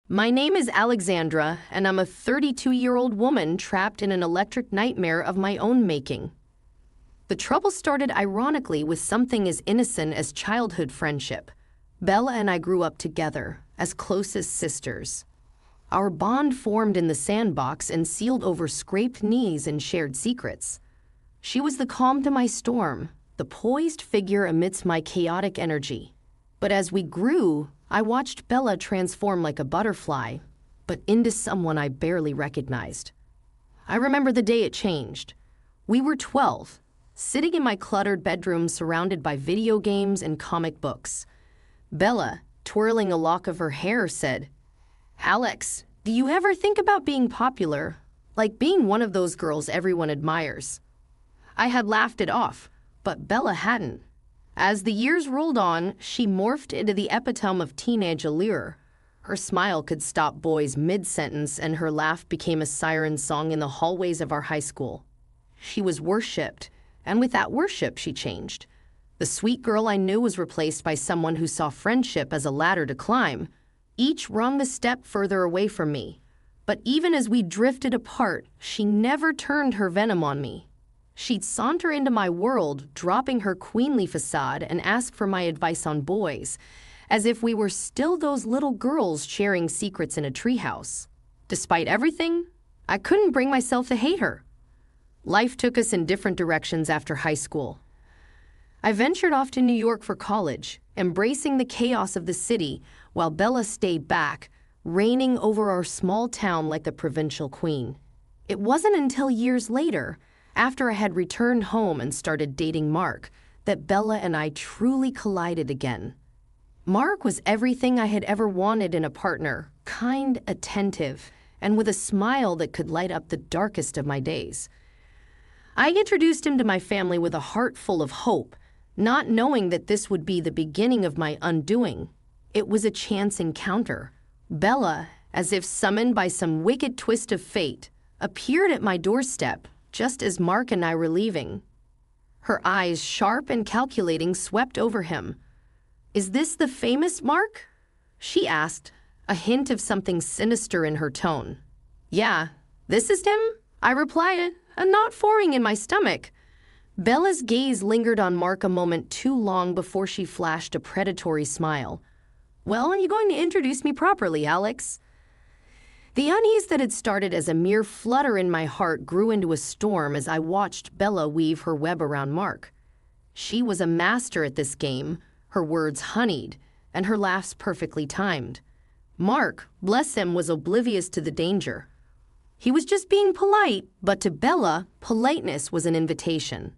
My name is Alexandra, and I'm a 32-year-old woman trapped in an electric nightmare of my own making. The trouble started ironically with something as innocent as childhood friendship. Bella and I grew up together, as close as sisters. Our bond formed in the sandbox and sealed over scraped knees and shared secrets. She was the calm to my storm, the poised figure amidst my chaotic energy. But as we grew, I watched Bella transform like a butterfly, but into someone I barely recognized. I remember the day it changed. We were 12, sitting in my cluttered bedroom surrounded by video games and comic books. Bella, twirling a lock of her hair, said, "Alex, do you ever think about being popular, like being one of those girls everyone admires?" I had laughed it off, but Bella hadn't. As the years rolled on, she morphed into the epitome of teenage allure. Her smile could stop boys mid-sentence, and her laugh became a siren song in the hallways of our high school. She was worshipped, and with that worship, she changed. The sweet girl I knew was replaced by someone who saw friendship as a ladder to climb. Each rung a step further away from me. But even as we drifted apart, she never turned her venom on me. She'd saunter into my world, dropping her queenly facade, and ask for my advice on boys, as if we were still those little girls sharing secrets in a treehouse. Despite everything, I couldn't bring myself to hate her. Life took us in different directions after high school. I ventured off to New York for college, embracing the chaos of the city, while Bella stayed back, reigning over our small town like the provincial queen. It wasn't until years later, after I had returned home and started dating Mark, that Bella and I truly collided again. Mark was everything I had ever wanted in a partner, kind, attentive, and with a smile that could light up the darkest of my days. I introduced him to my family with a heart full of hope, not knowing that this would be the beginning of my undoing. It was a chance encounter. Bella, as if summoned by some wicked twist of fate, appeared at my doorstep, just as Mark and I were leaving. Her eyes, sharp and calculating, swept over him. "Is this the famous Mark?" she asked, a hint of something sinister in her tone. "Yeah, this is him," I replied, a knot forming in my stomach. Bella's gaze lingered on Mark a moment too long before she flashed a predatory smile. "Well, are you going to introduce me properly, Alex?" The unease that had started as a mere flutter in my heart grew into a storm as I watched Bella weave her web around Mark. She was a master at this game, her words honeyed, and her laughs perfectly timed. Mark, bless him, was oblivious to the danger. He was just being polite, but to Bella, politeness was an invitation.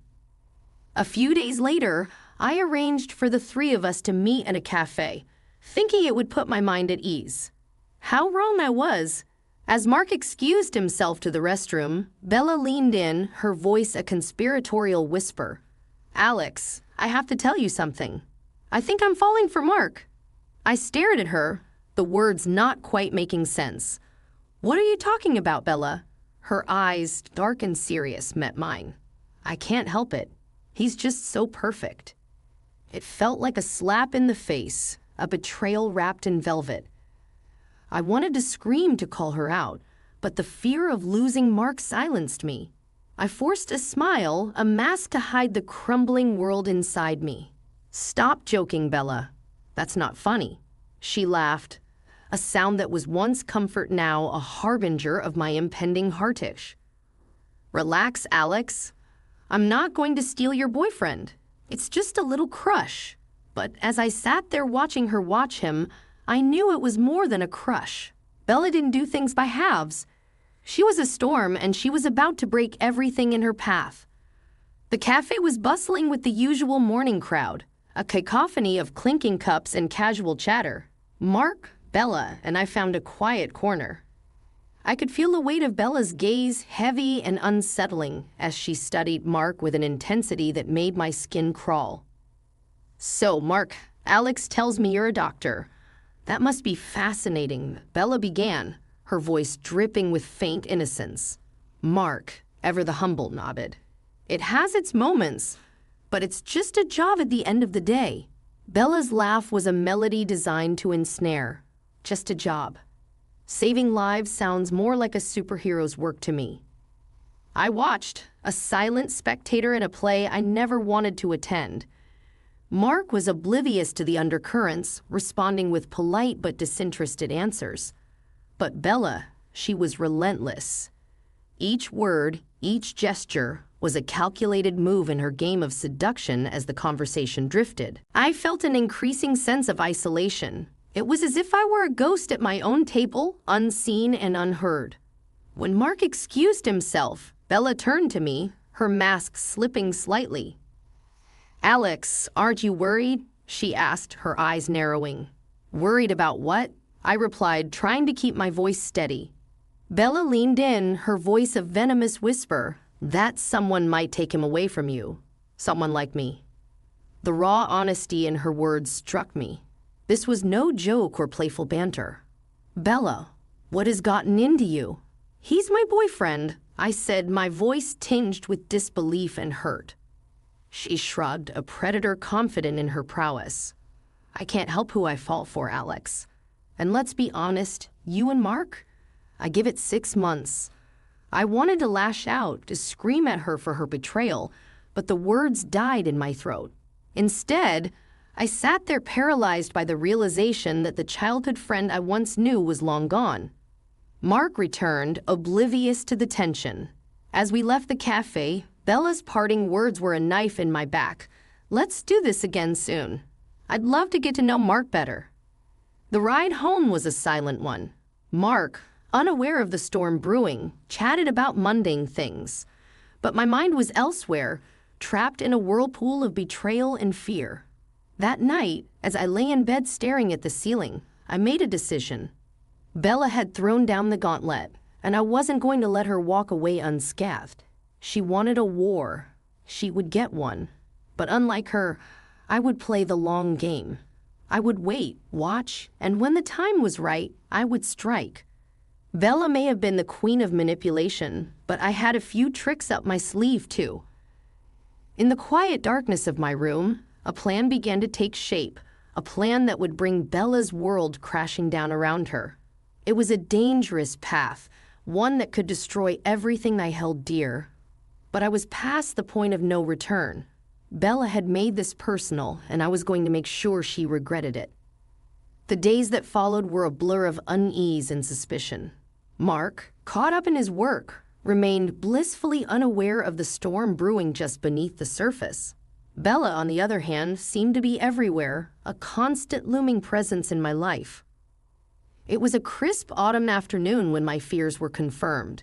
A few days later, I arranged for the three of us to meet at a cafe, thinking it would put my mind at ease. How wrong I was. As Mark excused himself to the restroom, Bella leaned in, her voice a conspiratorial whisper. "Alex, I have to tell you something. I think I'm falling for Mark." I stared at her, the words not quite making sense. "What are you talking about, Bella?" Her eyes, dark and serious, met mine. "I can't help it. He's just so perfect." It felt like a slap in the face, a betrayal wrapped in velvet. I wanted to scream to call her out, but the fear of losing Mark silenced me. I forced a smile, a mask to hide the crumbling world inside me. "Stop joking, Bella. That's not funny." She laughed, a sound that was once comfort, now a harbinger of my impending heartache. "Relax, Alex. I'm not going to steal your boyfriend. It's just a little crush." But as I sat there watching her watch him, I knew it was more than a crush. Bella didn't do things by halves. She was a storm, and she was about to break everything in her path. The cafe was bustling with the usual morning crowd, a cacophony of clinking cups and casual chatter. Mark, Bella, and I found a quiet corner. I could feel the weight of Bella's gaze, heavy and unsettling, as she studied Mark with an intensity that made my skin crawl. "So, Mark, Alex tells me you're a doctor. That must be fascinating," Bella began, her voice dripping with faint innocence. Mark, ever the humble, nodded. "It has its moments, but it's just a job at the end of the day." Bella's laugh was a melody designed to ensnare. Just a job. Saving lives sounds more like a superhero's work to me. I watched, a silent spectator in a play I never wanted to attend. Mark was oblivious to the undercurrents, responding with polite but disinterested answers. But Bella, she was relentless. Each word, each gesture, was a calculated move in her game of seduction as the conversation drifted. I felt an increasing sense of isolation. It was as if I were a ghost at my own table, unseen and unheard. When Mark excused himself, Bella turned to me, her mask slipping slightly. "Alex, aren't you worried?" she asked, her eyes narrowing. "Worried about what?" I replied, trying to keep my voice steady. Bella leaned in, her voice a venomous whisper, "That someone might take him away from you. Someone like me." The raw honesty in her words struck me. This was no joke or playful banter. "Bella, what has gotten into you?" "He's my boyfriend," I said, my voice tinged with disbelief and hurt. She shrugged, a predator confident in her prowess. "I can't help who I fall for, Alex. And let's be honest, you and Mark? I give it 6 months." I wanted to lash out, to scream at her for her betrayal, but the words died in my throat. Instead, I sat there paralyzed by the realization that the childhood friend I once knew was long gone. Mark returned, oblivious to the tension. As we left the cafe, Bella's parting words were a knife in my back. "Let's do this again soon. I'd love to get to know Mark better." The ride home was a silent one. Mark, unaware of the storm brewing, chatted about mundane things. But my mind was elsewhere, trapped in a whirlpool of betrayal and fear. That night, as I lay in bed staring at the ceiling, I made a decision. Bella had thrown down the gauntlet, and I wasn't going to let her walk away unscathed. She wanted a war. She would get one. But unlike her, I would play the long game. I would wait, watch, and when the time was right, I would strike. Bella may have been the queen of manipulation, but I had a few tricks up my sleeve too. In the quiet darkness of my room, a plan began to take shape, a plan that would bring Bella's world crashing down around her. It was a dangerous path, one that could destroy everything I held dear. But I was past the point of no return. Bella had made this personal, and I was going to make sure she regretted it. The days that followed were a blur of unease and suspicion. Mark, caught up in his work, remained blissfully unaware of the storm brewing just beneath the surface. Bella, on the other hand, seemed to be everywhere, a constant looming presence in my life. It was a crisp autumn afternoon when my fears were confirmed.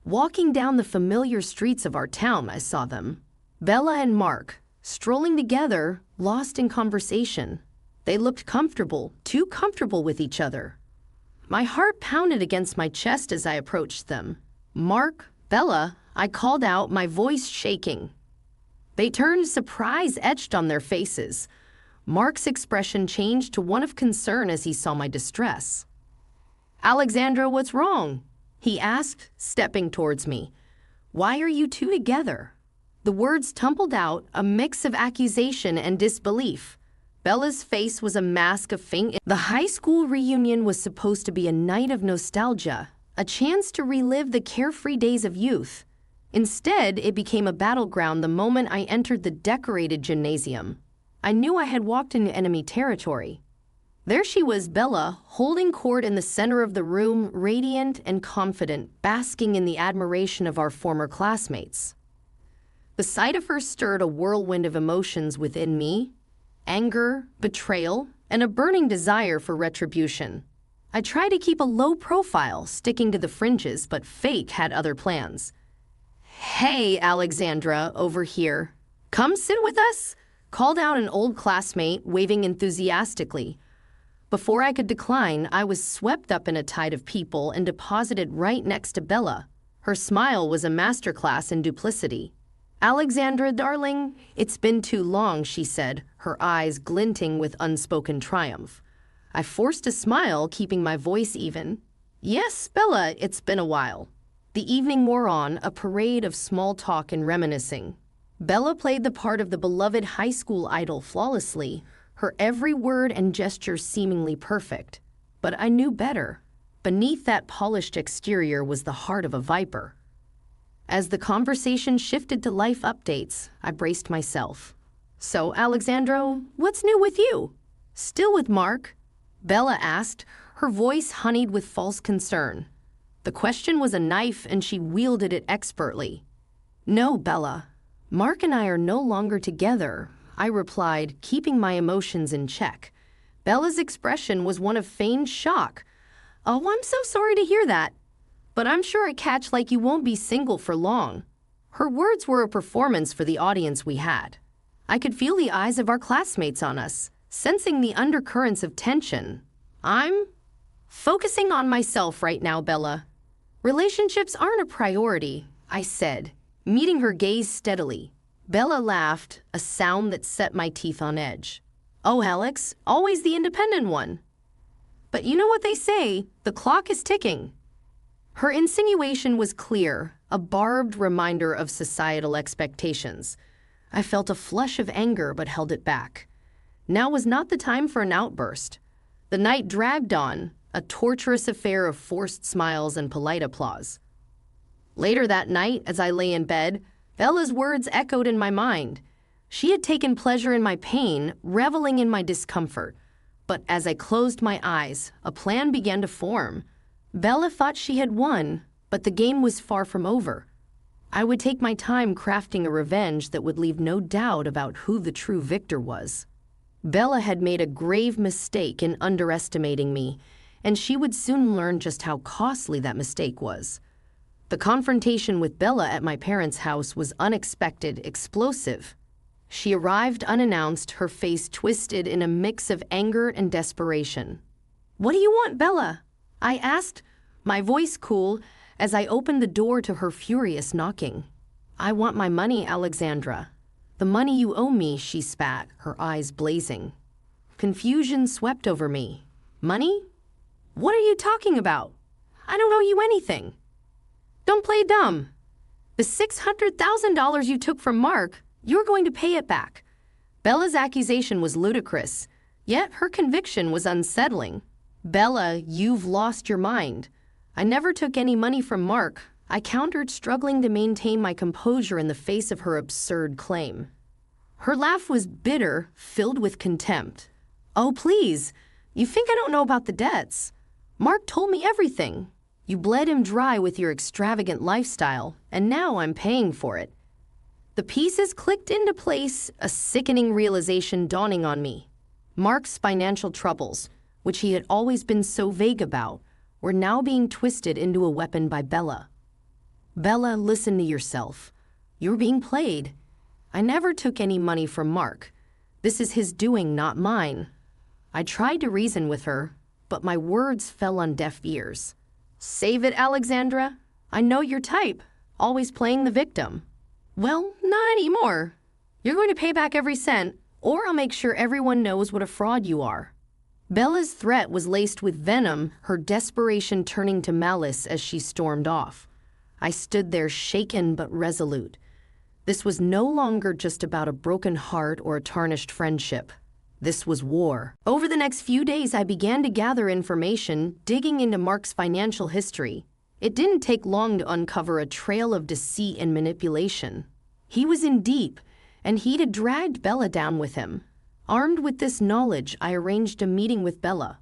Walking down the familiar streets of our town, I saw them. Bella and Mark, strolling together, lost in conversation. They looked comfortable, too comfortable with each other. My heart pounded against my chest as I approached them. "Mark, Bella," I called out, my voice shaking. They turned, surprise etched on their faces. Mark's expression changed to one of concern as he saw my distress. "Alexandra, what's wrong?" he asked, stepping towards me. "Why are you two together?" The words tumbled out, a mix of accusation and disbelief. Bella's face was a mask of faint. The high school reunion was supposed to be a night of nostalgia, a chance to relive the carefree days of youth. Instead, it became a battleground the moment I entered the decorated gymnasium. I knew I had walked into enemy territory. There she was, Bella, holding court in the center of the room, radiant and confident, basking in the admiration of our former classmates. The sight of her stirred a whirlwind of emotions within me: anger, betrayal, and a burning desire for retribution. I tried to keep a low profile, sticking to the fringes, but fate had other plans. "Hey, Alexandra, over here. Come sit with us," called out an old classmate, waving enthusiastically. Before I could decline, I was swept up in a tide of people and deposited right next to Bella. Her smile was a masterclass in duplicity. "Alexandra, darling, it's been too long," she said, her eyes glinting with unspoken triumph. I forced a smile, keeping my voice even. "Yes, Bella, it's been a while." The evening wore on, a parade of small talk and reminiscing. Bella played the part of the beloved high school idol flawlessly, her every word and gesture seemingly perfect. But I knew better. Beneath that polished exterior was the heart of a viper. As the conversation shifted to life updates, I braced myself. "So, Alexandra, what's new with you?" "Still with Mark?" Bella asked, her voice honeyed with false concern. The question was a knife, and she wielded it expertly. "No, Bella. Mark and I are no longer together," I replied, keeping my emotions in check. Bella's expression was one of feigned shock. "Oh, I'm so sorry to hear that. But I'm sure I catch like you won't be single for long." Her words were a performance for the audience we had. I could feel the eyes of our classmates on us, sensing the undercurrents of tension. "I'm focusing on myself right now, Bella. Relationships aren't a priority," I said, meeting her gaze steadily. Bella laughed, a sound that set my teeth on edge. "Oh, Alex, always the independent one. But you know what they say, the clock is ticking." Her insinuation was clear, a barbed reminder of societal expectations. I felt a flush of anger but held it back. Now was not the time for an outburst. The night dragged on, a torturous affair of forced smiles and polite applause. Later that night, as I lay in bed, Bella's words echoed in my mind. She had taken pleasure in my pain, reveling in my discomfort. But as I closed my eyes, a plan began to form. Bella thought she had won, but the game was far from over. I would take my time crafting a revenge that would leave no doubt about who the true victor was. Bella had made a grave mistake in underestimating me, and she would soon learn just how costly that mistake was. The confrontation with Bella at my parents' house was unexpected, explosive. She arrived unannounced, her face twisted in a mix of anger and desperation. "What do you want, Bella?" I asked, my voice cool, as I opened the door to her furious knocking. "I want my money, Alexandra. The money you owe me," she spat, her eyes blazing. Confusion swept over me. "Money? What are you talking about? I don't owe you anything." "Don't play dumb. The $600,000 you took from Mark, you're going to pay it back." Bella's accusation was ludicrous, yet her conviction was unsettling. "Bella, you've lost your mind. I never took any money from Mark," I countered, struggling to maintain my composure in the face of her absurd claim. Her laugh was bitter, filled with contempt. "Oh, please. You think I don't know about the debts? Mark told me everything. You bled him dry with your extravagant lifestyle, and now I'm paying for it." The pieces clicked into place, a sickening realization dawning on me. Mark's financial troubles, which he had always been so vague about, were now being twisted into a weapon by Bella. "Bella, listen to yourself. You're being played. I never took any money from Mark. This is his doing, not mine." I tried to reason with her, but my words fell on deaf ears. "Save it, Alexandra. I know your type, always playing the victim." "Well, not anymore. You're going to pay back every cent, or I'll make sure everyone knows what a fraud you are." Bella's threat was laced with venom, her desperation turning to malice as she stormed off. I stood there shaken but resolute. This was no longer just about a broken heart or a tarnished friendship. This was war. Over the next few days, I began to gather information, digging into Mark's financial history. It didn't take long to uncover a trail of deceit and manipulation. He was in deep, and he'd had dragged Bella down with him. Armed with this knowledge, I arranged a meeting with Bella.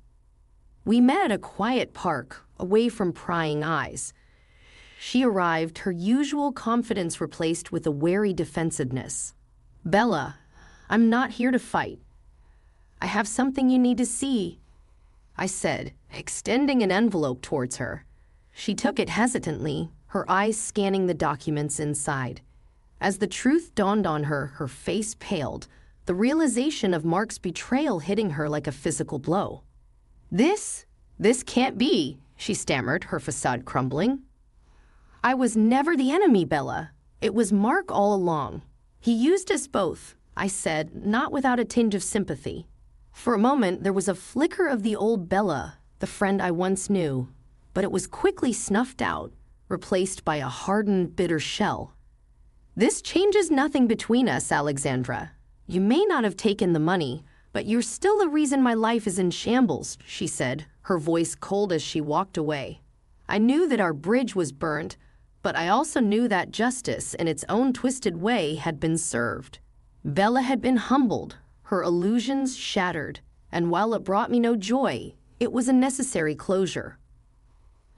We met at a quiet park, away from prying eyes. She arrived, her usual confidence replaced with a wary defensiveness. "Bella, I'm not here to fight. I have something you need to see," I said, extending an envelope towards her. She took it hesitantly, her eyes scanning the documents inside. As the truth dawned on her, her face paled, the realization of Mark's betrayal hitting her like a physical blow. This can't be," she stammered, her facade crumbling. "I was never the enemy, Bella. It was Mark all along. He used us both," I said, not without a tinge of sympathy. For a moment, there was a flicker of the old Bella, the friend I once knew, but it was quickly snuffed out, replaced by a hardened, bitter shell. "This changes nothing between us, Alexandra. You may not have taken the money, but you're still the reason my life is in shambles," she said, her voice cold as she walked away. I knew that our bridge was burnt, but I also knew that justice, in its own twisted way, had been served. Bella had been humbled, her illusions shattered, and while it brought me no joy, it was a necessary closure.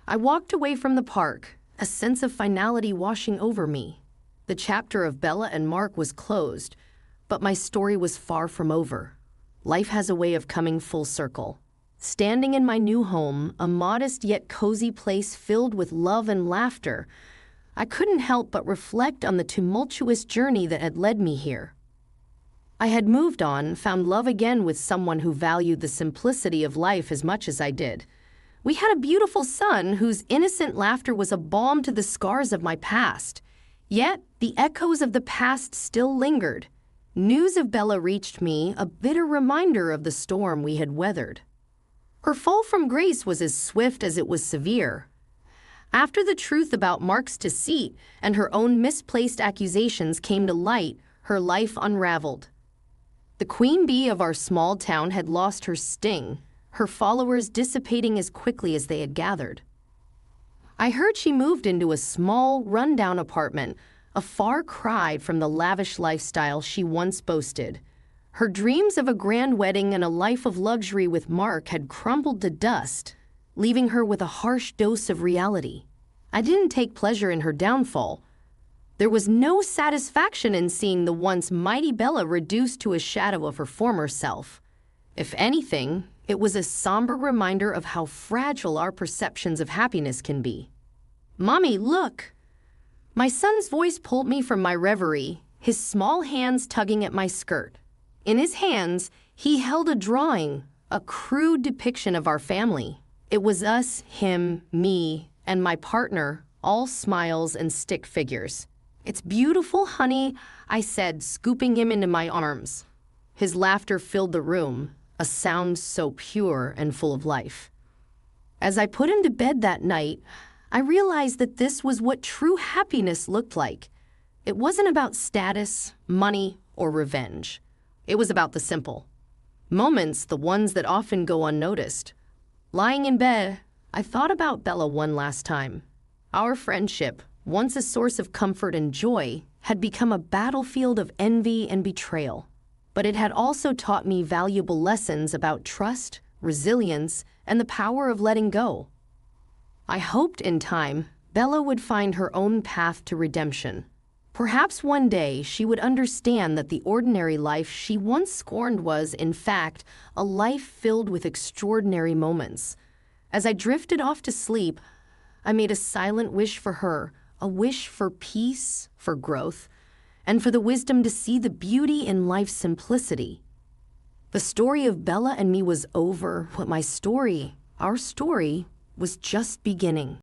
I walked away from the park, a sense of finality washing over me. The chapter of Bella and Mark was closed, but my story was far from over. Life has a way of coming full circle. Standing in my new home, a modest yet cozy place filled with love and laughter, I couldn't help but reflect on the tumultuous journey that had led me here. I had moved on, found love again with someone who valued the simplicity of life as much as I did. We had a beautiful son whose innocent laughter was a balm to the scars of my past. Yet, the echoes of the past still lingered. News of Bella reached me, a bitter reminder of the storm we had weathered. Her fall from grace was as swift as it was severe. After the truth about Mark's deceit and her own misplaced accusations came to light, her life unraveled. The queen bee of our small town had lost her sting, her followers dissipating as quickly as they had gathered. I heard she moved into a small, rundown apartment, a far cry from the lavish lifestyle she once boasted. Her dreams of a grand wedding and a life of luxury with Mark had crumbled to dust, leaving her with a harsh dose of reality. I didn't take pleasure in her downfall. There was no satisfaction in seeing the once mighty Bella reduced to a shadow of her former self. If anything, it was a somber reminder of how fragile our perceptions of happiness can be. "Mommy, look!" My son's voice pulled me from my reverie, his small hands tugging at my skirt. In his hands, he held a drawing, a crude depiction of our family. It was us, him, me, and my partner, all smiles and stick figures. "It's beautiful, honey," I said, scooping him into my arms. His laughter filled the room, a sound so pure and full of life. As I put him to bed that night, I realized that this was what true happiness looked like. It wasn't about status, money, or revenge. It was about the simple moments, the ones that often go unnoticed. Lying in bed, I thought about Bella one last time. Our friendship, once a source of comfort and joy, had become a battlefield of envy and betrayal. But it had also taught me valuable lessons about trust, resilience, and the power of letting go. I hoped in time Bella would find her own path to redemption. Perhaps one day she would understand that the ordinary life she once scorned was, in fact, a life filled with extraordinary moments. As I drifted off to sleep, I made a silent wish for her, a wish for peace, for growth, and for the wisdom to see the beauty in life's simplicity. The story of Bella and me was over, but our story, was just beginning.